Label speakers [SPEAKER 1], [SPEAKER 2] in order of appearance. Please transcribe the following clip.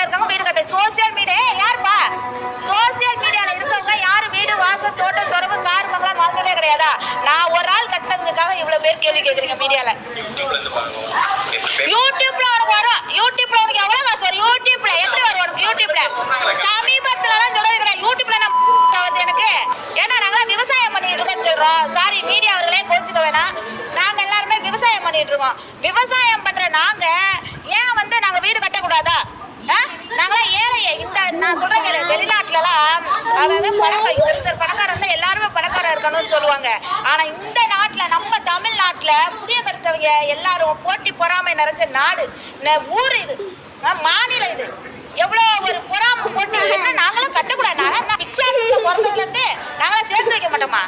[SPEAKER 1] இருக்கவங்க வீடு கட்ட சோசியல் மீடியா யாருப்பா? சோசியல் மீடியால இருக்கவங்க யாரும் வீடு வாசல் தோட்டம் துறவு கார் பங்களா வாழ்ந்ததே கிடையாதா? நான் ஒரு ஆள் கட்டினதுக்காக இவ்வளவு பேர் கேள்வி கேட்குறீங்க மீடியால. யூடியூப்ல உனக்கு வரும். யூடியூப்ல உனக்கு எவ்வளவு காசு வரும்? யூடியூப்ல எப்படி வரும் உனக்கு? யூடியூப்ல சமீபத்துல எல்லாம் சொல்றது கிடையாது. யூடியூப்ல நான் வருது எனக்கு. ஏன்னா நாங்க விவசாயம் பண்ணிட்டு இருக்கோம்னு சொல்றோம். சாரி மீடியா அவர்களே கோச்சுக்க வேணாம். நாங்க எல்லாருமே விவசாயம் பண்ணிட்டு இருக்கோம். விவசாயம் பண்ற நாங்க ஏன் வந்து நாங்க வீடு கட்டக்கூடாதா? நாங்களாம் ஏழையே. இந்த நான் சொல்றேன் வெளிநாட்டுலலாம் அதாவது ஒருத்தர் பணக்காரர் இருந்தா எல்லாருமே பணக்காரர் இருக்கணும்னு சொல்லுவாங்க. ஆனா இந்த நாட்டுல நம்ம தமிழ்நாட்டுல குடியமர்த்தவங்க எல்லாரும் போட்டி பொறாமை நிறைஞ்ச நாடு ஊர் இது, மாநிலம் இது. எவ்வளவு ஒரு பொறாமை போட்டி என்ன நாங்களும் கட்டக்கூடாது. நான் பிச்சாரத்துல பிறந்ததுல இருந்து நாங்களாம் சேர்த்து வைக்க மாட்டோமா?